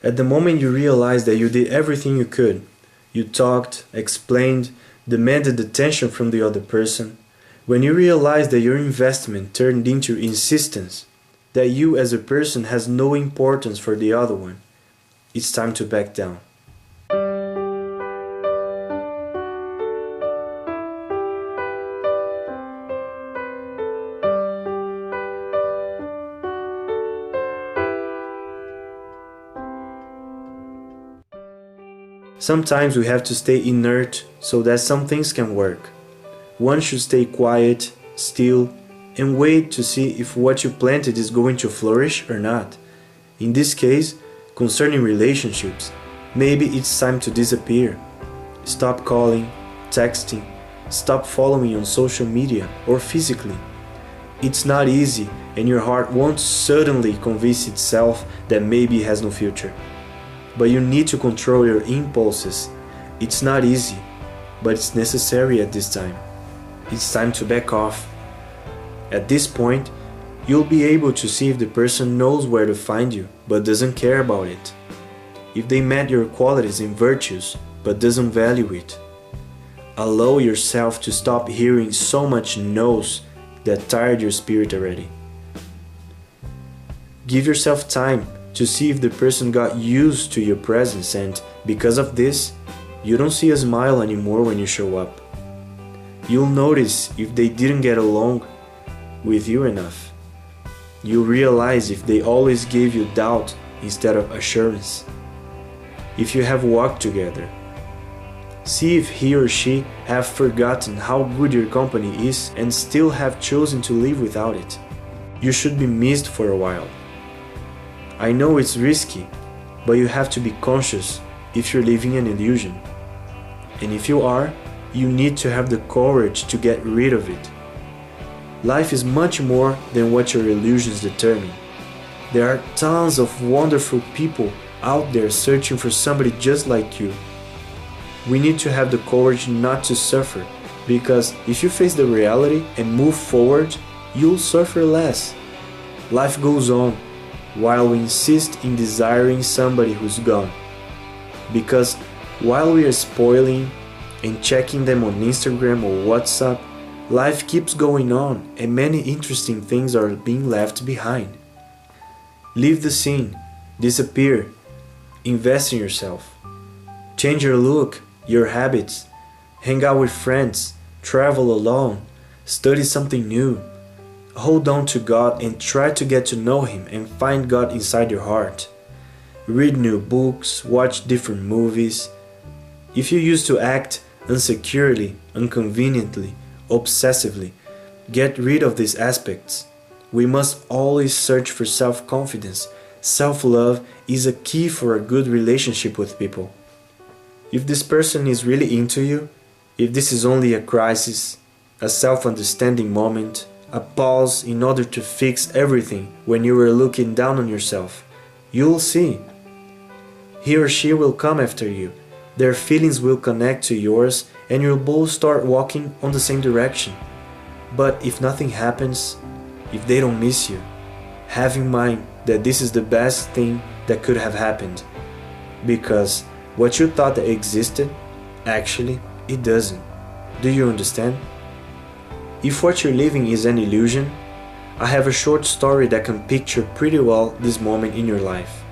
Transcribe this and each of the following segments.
At the moment you realize that you did everything you could, you talked, explained, demanded attention from the other person, when you realize that your investment turned into insistence, that you as a person has no importance for the other one, it's time to back down. Sometimes we have to stay inert so that some things can work. One should stay quiet, still, and wait to see if what you planted is going to flourish or not. In this case, concerning relationships, maybe it's time to disappear. Stop calling, texting, stop following on social media or physically. It's not easy, and your heart won't suddenly convince itself that maybe it has no future. But you need to control your impulses. It's not easy, but it's necessary at this time. It's time to back off. At this point, you'll be able to see if the person knows where to find you, but doesn't care about it. If they met your qualities and virtues, but doesn't value it. Allow yourself to stop hearing so much no's that tired your spirit already. Give yourself time to see if the person got used to your presence, and because of this, you don't see a smile anymore when you show up. You'll notice if they didn't get along with you enough. You'll realize if they always gave you doubt instead of assurance. If you have walked together, see if he or she have forgotten how good your company is and still have chosen to live without it. You should be missed for a while. I know it's risky, but you have to be conscious if you're living an illusion. And if you are, you need to have the courage to get rid of it. Life is much more than what your illusions determine. There are tons of wonderful people out there searching for somebody just like you. We need to have the courage not to suffer, because if you face the reality and move forward, you'll suffer less. Life goes on, while we insist in desiring somebody who's gone. Because while we are spoiling and checking them on Instagram or WhatsApp, life keeps going on and many interesting things are being left behind. Leave the scene, disappear, invest in yourself. Change your look, your habits, hang out with friends, travel alone, study something new. Hold on to God and try to get to know Him and find God inside your heart. Read new books, watch different movies. If you used to act insecurely, inconveniently, obsessively, get rid of these aspects. We must always search for self-confidence. Self-love is a key for a good relationship with people. If this person is really into you, if this is only a crisis, a self-understanding moment, a pause in order to fix everything when you were looking down on yourself, you'll see. He or she will come after you, their feelings will connect to yours, and you'll both start walking on the same direction. But if nothing happens, if they don't miss you, have in mind that this is the best thing that could have happened. Because what you thought that existed, actually, it doesn't. Do you understand? If what you're living is an illusion, I have a short story that can picture pretty well this moment in your life.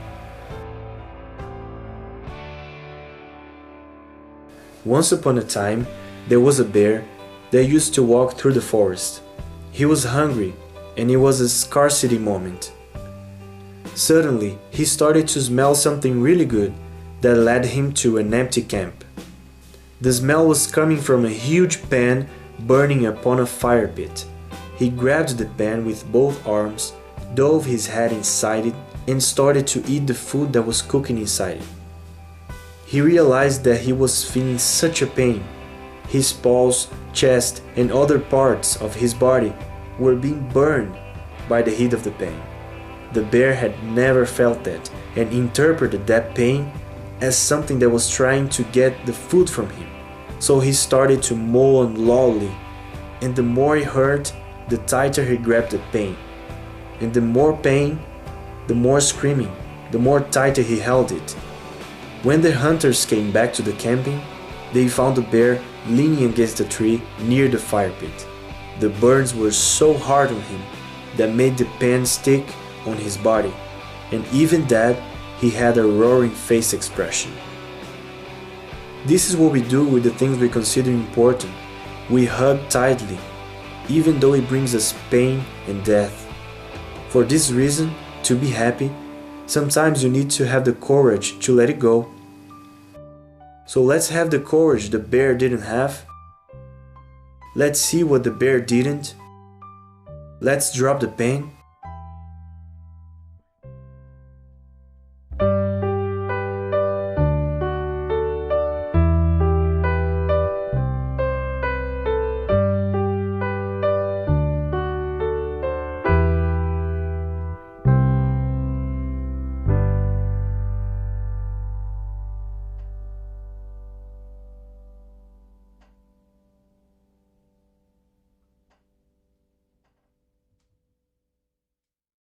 Once upon a time, there was a bear that used to walk through the forest. He was hungry, and it was a scarcity moment. Suddenly, he started to smell something really good that led him to an empty camp. The smell was coming from a huge pan burning upon a fire pit. He grabbed the pan with both arms, dove his head inside it, and started to eat the food that was cooking inside it. He realized that he was feeling such a pain. His paws, chest, and other parts of his body were being burned by the heat of the pan. The bear had never felt that and interpreted that pain as something that was trying to get the food from him. So he started to moan loudly, and the more he hurt, the tighter he grabbed the pain. And the more pain, the more screaming. the more tighter he held it. When the hunters came back to the camping, they found the bear leaning against a tree near the fire pit. The burns were so hard on him that made the pen stick on his body, and even that, he had a roaring face expression. This is what we do with the things we consider important. We hug tightly, even though it brings us pain and death. For this reason, to be happy, sometimes you need to have the courage to let it go. So let's have the courage the bear didn't have. Let's see what the bear didn't. Let's drop the pain